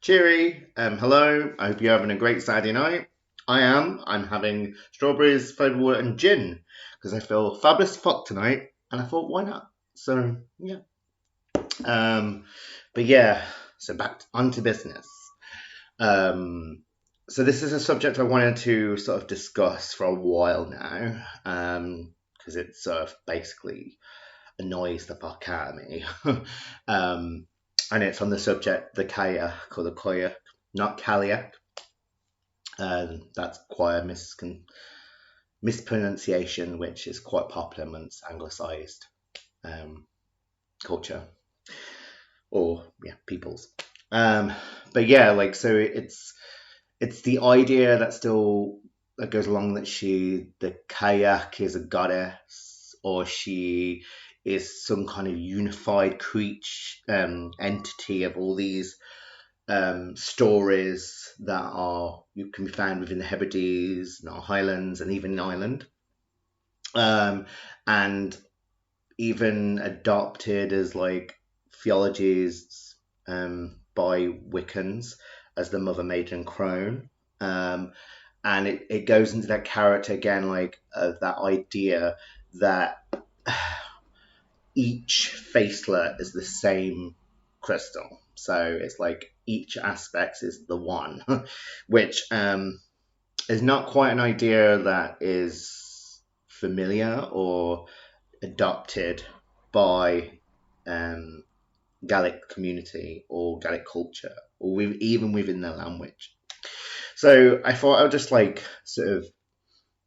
Cheery, hello. I hope you're having a great Saturday night. I am. I'm having strawberries, flavoured water, and gin because I feel fabulous fuck tonight, and I thought, why not? So yeah. Um, but yeah. So back onto business. Um, so this is a subject I wanted to sort of discuss for a while now, because it sort of basically annoys the fuck out of me. um, and it's on the subject the Cailleach or the Cailleach, not Cailleach. That's quite a mispronunciation, which is quite popular amongst anglicised um, culture or yeah peoples. Um, but yeah, like so it's the idea that still that goes along that the Cailleach is a goddess or she is some kind of unified creature entity of all these stories that are you can be found within the Hebrides, in our Highlands, and even in Ireland, um, and even adopted as like theologies by Wiccans as the Mother Maiden Crone. And it goes into that character again, like that idea that each facelet is the same crystal. So it's like each aspect is the one, which is not quite an idea that is familiar or adopted by Gaelic community or Gaelic culture, or even within their language. So I thought I would just like sort of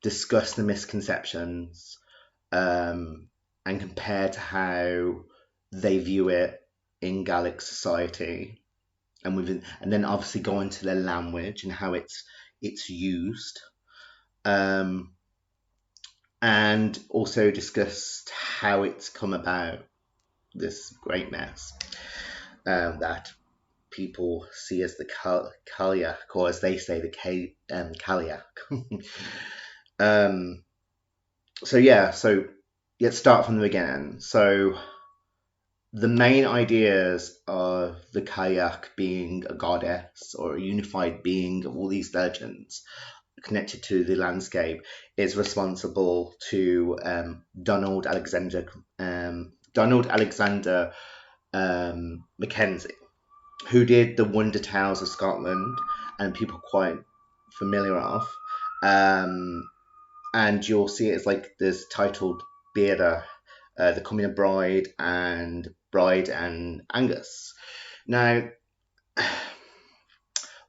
discuss the misconceptions um, and compare to how they view it in Gaelic society, and then obviously go into their language and how it's used, um, and also discuss how it's come about this great mess that people see as the Cailleach, or as they say, the Cailleach. um, so yeah, so let's start from the beginning. So the main ideas of the Cailleach being a goddess or a unified being of all these legends connected to the landscape is responsible to Donald Alexander Mackenzie, who did the Wonder Tales of Scotland, and people are quite familiar of. Um, and you'll see it's like this titled Beata, the Coming of Bride and Angus. Now,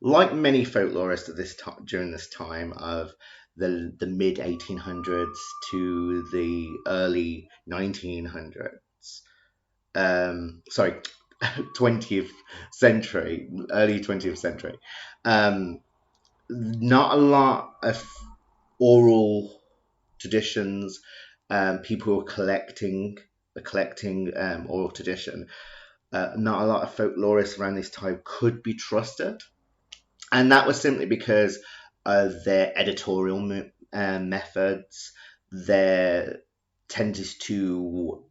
like many folklorists at this time during this time of the mid 1800s to the early 1900s, sorry, 20th century, early 20th century, um, not a lot of oral traditions. People were collecting oral tradition. Not a lot of folklorists around this time could be trusted, and that was simply because of their editorial methods, their tendencies to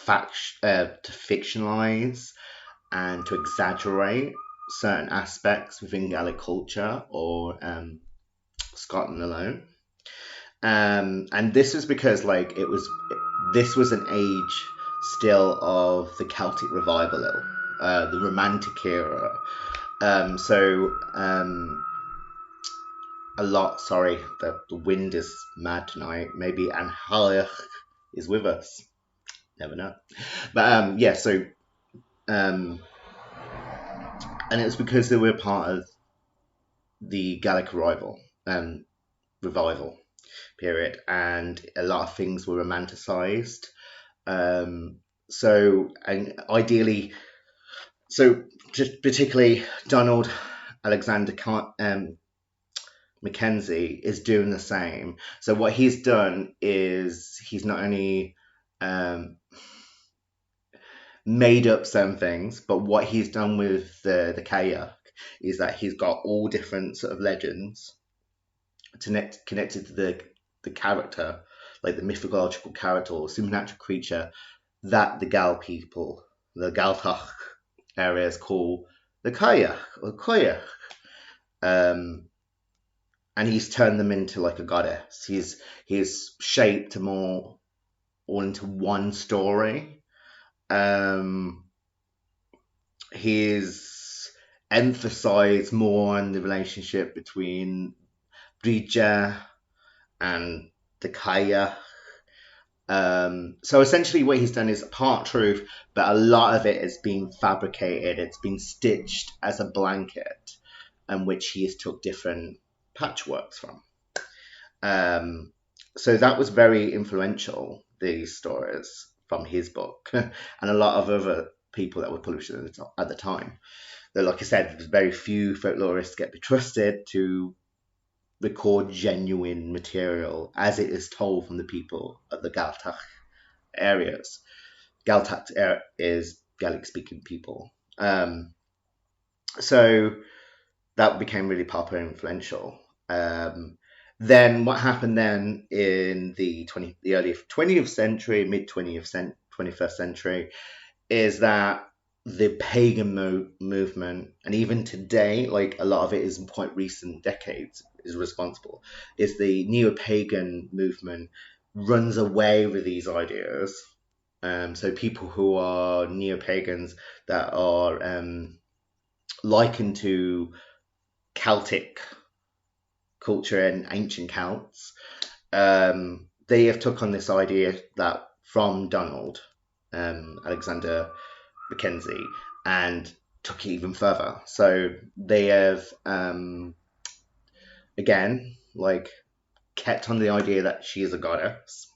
to fictionalize and to exaggerate certain aspects within Gaelic culture or Scotland alone. And this was because like this was an age still of the Celtic revival, the Romantic era. A lot. Sorry, the wind is mad tonight. Maybe Cailleach is with us. Never know. But yeah. So and it was because they were part of the Gaelic revival period, and a lot of things were romanticized. And ideally, so just particularly Donald Alexander Mackenzie is doing the same. So what he's done is he's not only um, made up some things, but what he's done with the Caillach is that he's got all different sort of legends connected to the character, like the mythological character or supernatural creature that the Gal people, the Gaeltach, areas called the Cailleach or Cailleach. Um, and he's turned them into like a goddess. He's shaped more all into one story. Um, he's emphasized more on the relationship between Brija and the Kaya. So essentially, what he's done is part truth, but a lot of it is being fabricated. It's been stitched as a blanket, and which he has took different patchworks from. Um, so that was very influential. These stories from his book, and a lot of other people that were published at the time. Though, like I said, very few folklorists get be trusted to record genuine material as it is told from the people of the Gaeltacht areas. Gaeltacht is Gaelic speaking people. So that became really popular and influential. Then what happened then in the early 20th century, mid 21st century, is that the pagan movement, and even today, like a lot of it is in quite recent decades, is responsible, is the neo-pagan movement runs away with these ideas. So people who are neo-pagans that are likened to Celtic culture and ancient Celts, they have took on this idea that from Donald Alexander Mackenzie and took it even further. So they have again like kept on the idea that she is a goddess,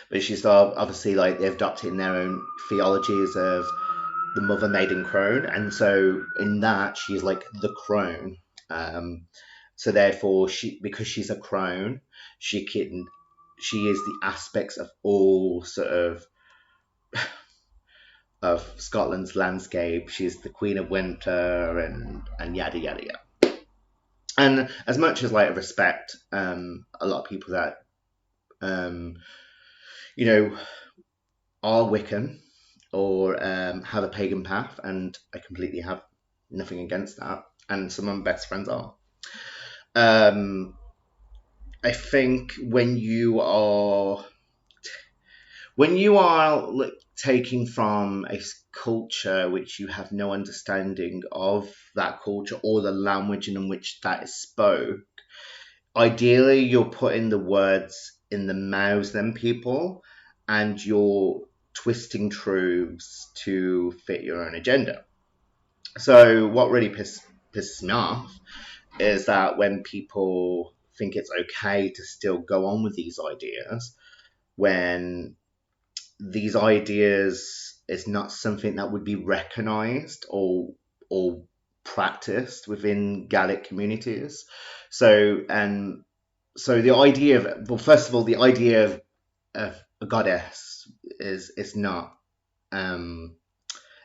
but she's obviously like they've adopted in their own theologies of the mother maiden crone, and so in that she's like the crone. So therefore, because she's a crone, she is the aspects of all sort of Scotland's landscape. She's the queen of winter and yada yada yada. And as much as like I respect a lot of people that you know are Wiccan or have a pagan path, and I completely have nothing against that, and some of my best friends are. I think when you are like, taking from a culture which you have no understanding of that culture or the language in which that is spoke, ideally you're putting the words in the mouths of them people, and you're twisting truths to fit your own agenda. So what really pisses me off is that when people think it's okay to still go on with these ideas, when these ideas is not something that would be recognized or practiced within Gaelic communities. So the idea of, well, first of all, the idea of a goddess is not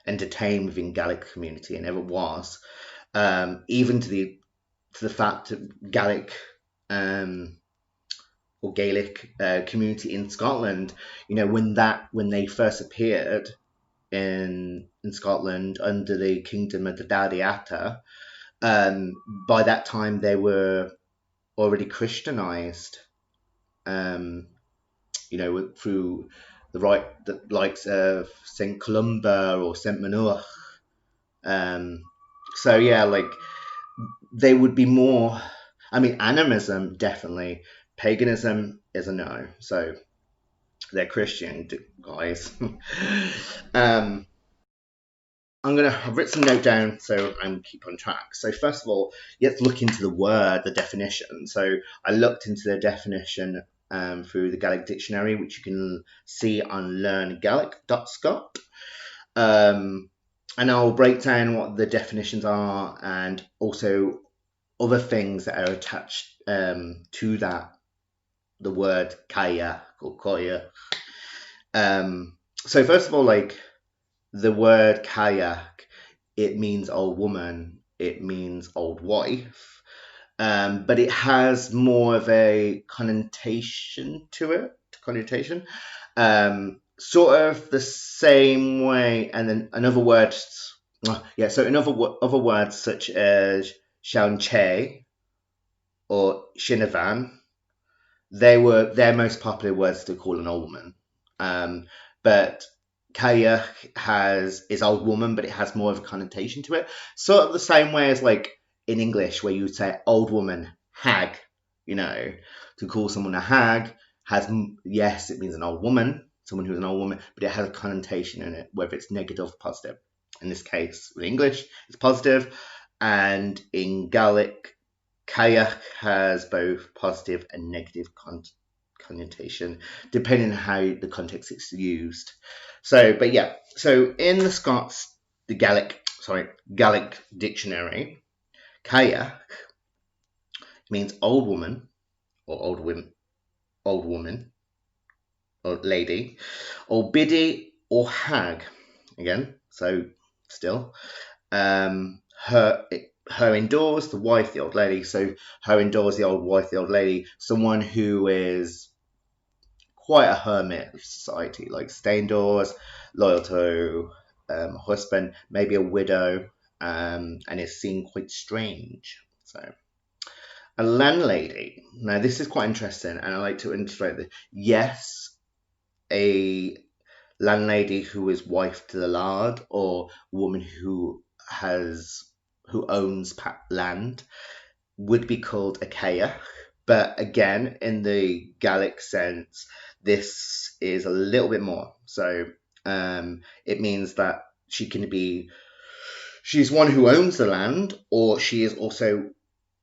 entertained within Gaelic community and never was. Even to the fact that Gaelic or Gaelic community in Scotland, when they first appeared in Scotland under the kingdom of the Dalriata, by that time they were already Christianized, through the likes of Saint Columba or Saint Manuach. So yeah, like they would be more. I mean, animism definitely. Paganism is a no. So they're Christian guys. I've written some note down so I'm keep on track. So first of all, let's look into the word, the definition. So I looked into the definition through the Gaelic dictionary, which you can see on learngaelic.scot. And I'll break down what the definitions are and also other things that are attached to that, the word Cailleach or Cailleach. So first of all, like the word Cailleach, it means old woman, it means old wife, but it has more of a connotation to it. sort of the same way, and then another word, yeah. So in other words such as seann-te or shin, their most popular words to call an old woman. But Cailleach is old woman, but it has more of a connotation to it. Sort of the same way as like in English, where you would say old woman, hag. You know, to call someone a hag has, yes, it means an old woman, someone who's an old woman, but it has a connotation in it, whether it's negative or positive. In this case, in English, it's positive, and in Gaelic, Caillach has both positive and negative connotation, depending on how the context is used. So, but yeah, so in the Gaelic dictionary, Caillach means old woman or old woman or lady, or biddy or hag. Again, so still, her indoors, the wife, the old lady. So her indoors, the old wife, the old lady, someone who is quite a hermit of society, like stay indoors, loyal to husband, maybe a widow, and is seen quite strange. So a landlady. Now this is quite interesting, and I like to illustrate this. Yes, a landlady who is wife to the lord, or woman who owns land, would be called a Cailleach. But again, in the Gaelic sense, this is a little bit more. So it means that she's one who owns the land, or she is also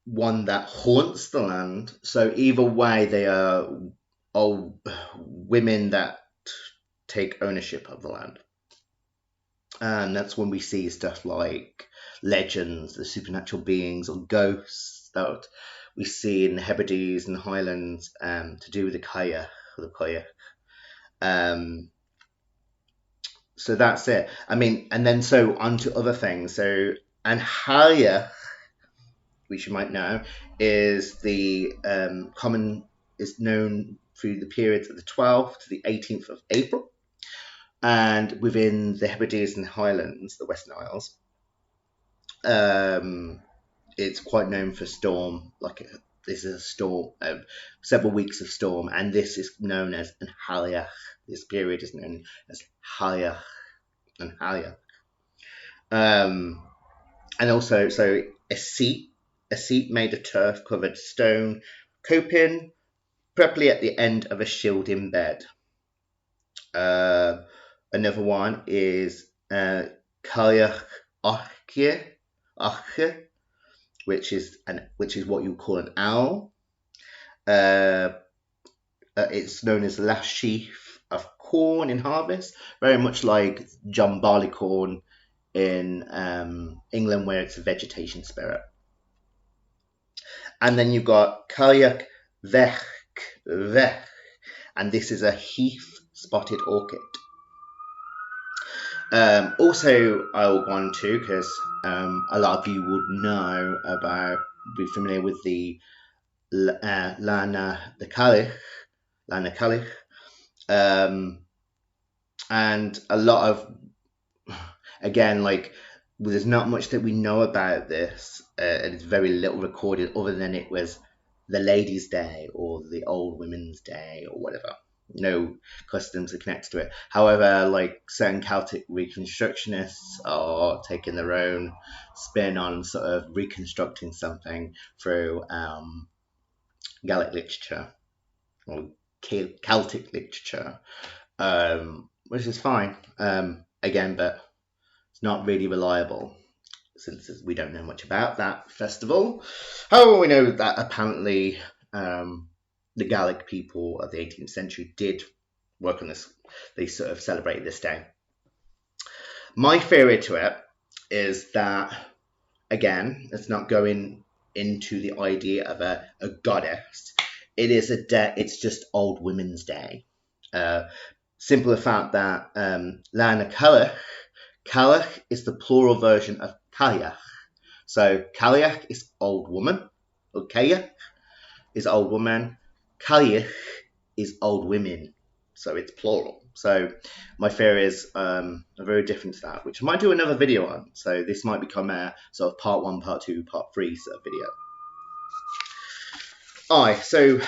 one that haunts the land. So either way, they are all women that take ownership of the land. And that's when we see stuff like legends, the supernatural beings or ghosts that we see in the Hebrides and the Highlands to do with the Cailleach or the Cailleach. So that's it. I mean, and then so on to other things. So, and Cailleach, which you might know, is the is known through the periods of the 12th to the 18th of April. And within the Hebrides and Highlands, the Western Isles, it's quite known for storm. This is a storm, several weeks of storm, and this is known as an Cailleach. This period is known as Cailleach and Cailleach. And also, so a seat made of turf-covered stone coping, preferably at the end of a shielding bed. Another one is Cailleach Ochche, which is what you call an owl. It's known as the last sheaf of corn in harvest, very much like John Barleycorn in England, where it's a vegetation spirit. And then you've got Cailleach Vech, and this is a heath spotted orchid. Also, I'll go on to, because a lot of you would be familiar with the lanuage, and a lot of, again, like, there's not much that we know about this, and it's very little recorded other than it was the ladies' day or the old women's day or whatever. No customs are connected to it. However, like certain Celtic reconstructionists are taking their own spin on sort of reconstructing something through Gaelic literature or Celtic literature, which is fine. Again, but it's not really reliable, since we don't know much about that festival. However, we know that apparently the Gaelic people of the 18th century did work on this. They sort of celebrated this day. My theory to it is that, again, it's not going into the idea of a goddess. It is a day. It's just Old Women's Day. Simple the fact that Caillach is the plural version of Cailleach. So Cailleach is old woman, or Cailleach is old woman. Cailleach is old women, so it's plural. So my fear is very different to that, which I might do another video on. So this might become a sort of part 1, part 2, part 3 sort of video. Alright, so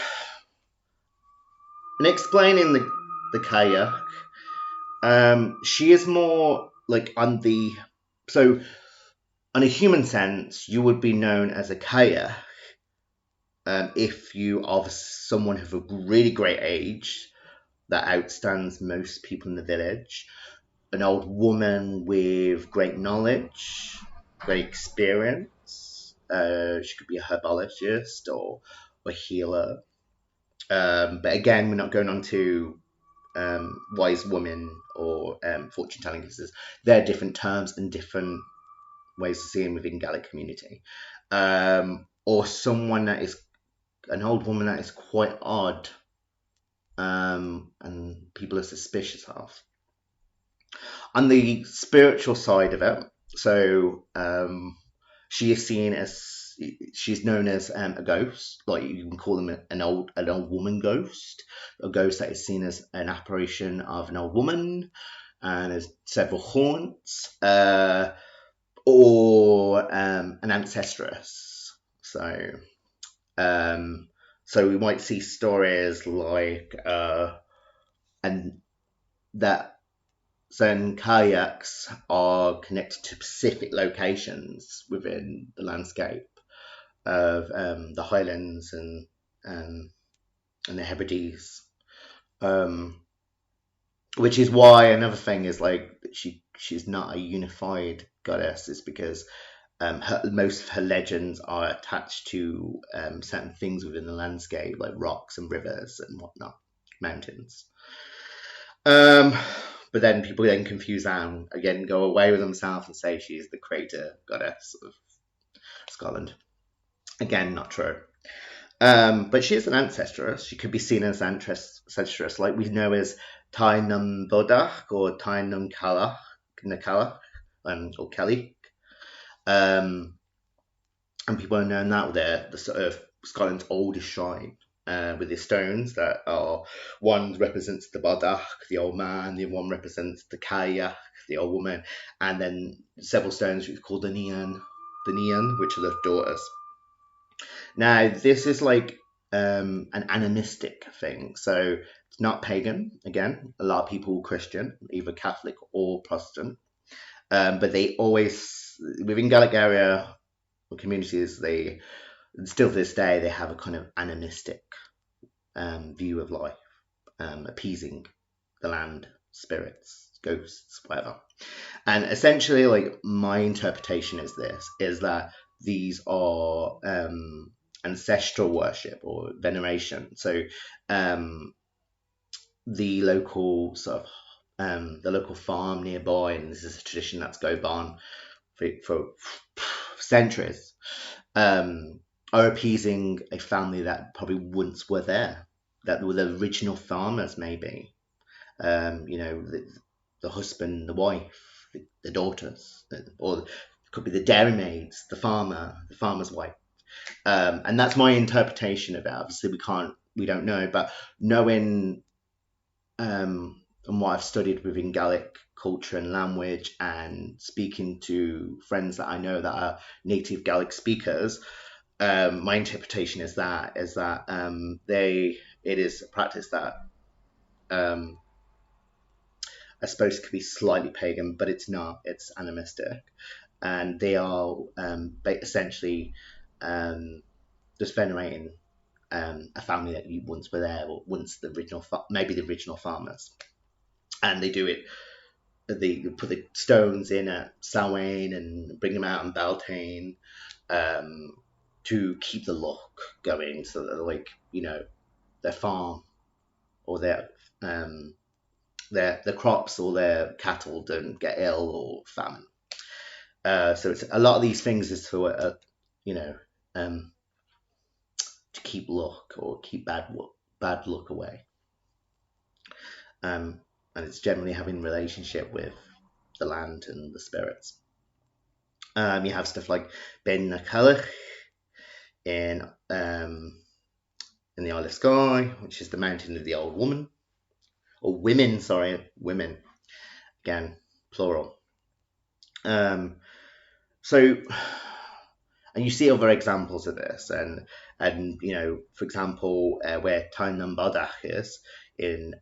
in explaining the Cailleach, she is more like on the, so on a human sense, you would be known as a Cailleach if you are someone of a really great age that outstands most people in the village, an old woman with great knowledge, great experience. She could be a herbologist or a healer. But again, we're not going on to wise woman or fortune telling, because they're different terms and different ways of seeing within Gaelic community. Or someone that is an old woman that is quite odd, and people are suspicious of. On the spiritual side of it, so she is seen as, she's known as a ghost, like you can call them an old woman ghost, a ghost that is seen as an apparition of an old woman and has several haunts, or an ancestress. So we might see stories like and that certain kayaks are connected to specific locations within the landscape of the Highlands and the Hebrides, which is why another thing is like she's not a unified goddess, is because most of her legends are attached to certain things within the landscape, like rocks and rivers and whatnot, mountains. But then people then confuse that and again go away with themselves and say she's the creator goddess of Scotland. Again, not true. But she is an ancestress. She could be seen as an ancestress, like we know as Tainum Bodach or Tainum Caillach, or Caillich. And people are known that they're the sort of Scotland's oldest shrine. With the stones that are, one represents the Bodach, the old man, the other one represents the Caillach, the old woman, and then several stones which are called the vee-an, which are the daughters. Now, this is like an animistic thing, so it's not pagan. Again, a lot of people Christian, either Catholic or Protestant, but they always, within Gaelic area or communities, they still to this day, they have a kind of animistic view of life, appeasing the land, spirits, ghosts, whatever. And essentially, like, my interpretation is that these are ancestral worship or veneration. So the local sort of the local farm nearby, and this is a tradition that's going on for centuries, are appeasing a family that probably once were there, that were the original farmers, maybe. The husband, the wife, the daughters, or it could be the dairymaids, the farmer's wife. And that's my interpretation of it. Obviously, we don't know, but knowing and what I've studied within Gaelic culture and language, and speaking to friends that I know that are native Gaelic speakers, my interpretation is that it is a practice that I suppose could be slightly pagan, but it's not. It's animistic, and they are essentially just venerating a family that you once were there, or once the original, maybe the original farmers, and they do it. They put the stones in at Samhain and bring them out in Beltane, to keep the luck going, so that, like, their farm or their crops or their cattle don't get ill or famine. So it's a lot of these things is to to keep luck or keep bad luck away. And it's generally having relationship with the land and the spirits. You have stuff like Ben Caillich in the Isle of Skye, which is the mountain of the old woman, or women, sorry, women, again, plural. So, and you see other examples of this, and you know, for example, where Tynan Bodach is in,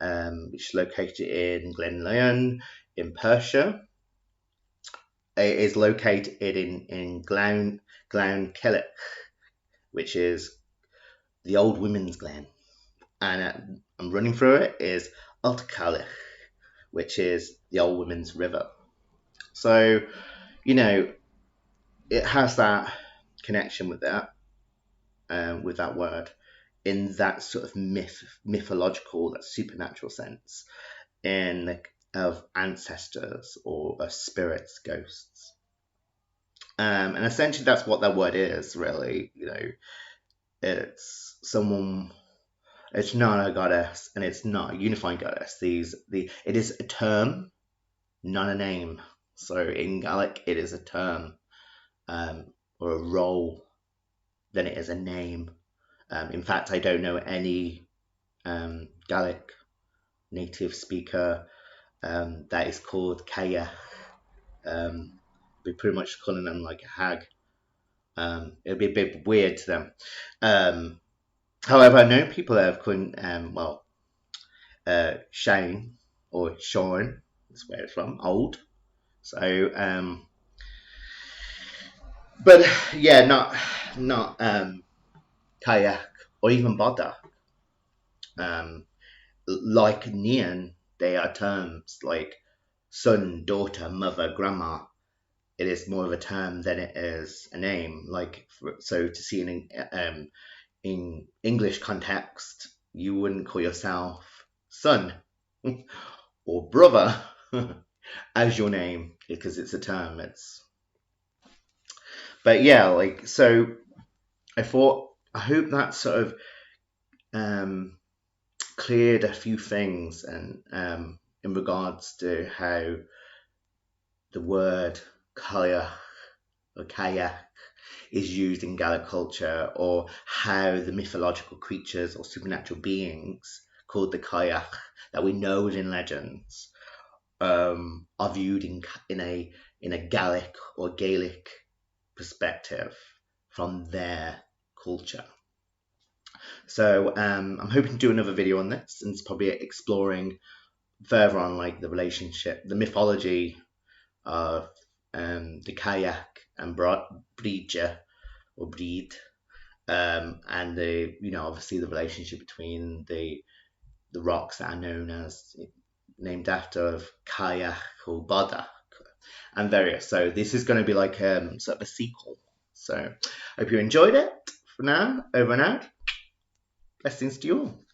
which is located in Glenlyon in Persia. It is located in Caillich, which is the old women's glen, and I'm running through it is Caillich, which is the old women's river. So, you know, it has that connection with that word in that sort of mythological, that supernatural sense, in of ancestors or of spirits, ghosts. And essentially that's what that word is, really. You know, it's someone, it's not a goddess and it's not a unifying goddess. It is a term, not a name. So in Gaelic, it is a term, or a role, than it is a name. In fact, I don't know any Gaelic native speaker that is called Caillach. We're pretty much calling them like a hag. It'd be a bit weird to them. However, I know people that have called, Shane or Sean, that's where it's from, old. So, but yeah, not Kayak or even Bodach. Like Nian, they are terms like son, daughter, mother, grandma. It is more of a term than it is a name. So to see in English context, you wouldn't call yourself son or brother as your name because it's a term. But yeah, like, so I hope that sort of cleared a few things, and in regards to how the word Caillach or Caillach is used in Gaelic culture, or how the mythological creatures or supernatural beings called the Caillach that we know within legends are viewed in a Gaelic or Gaelic perspective from their culture. So I'm hoping to do another video on this, and it's probably exploring further on like the relationship, the mythology of the Caillach and Bridge or Breed, and the, you know, obviously the relationship between the rocks that are known as, named after Caillach or Bodach and various. So this is going to be like sort of a sequel. So I hope you enjoyed it. For now, over and out. Blessings to you all.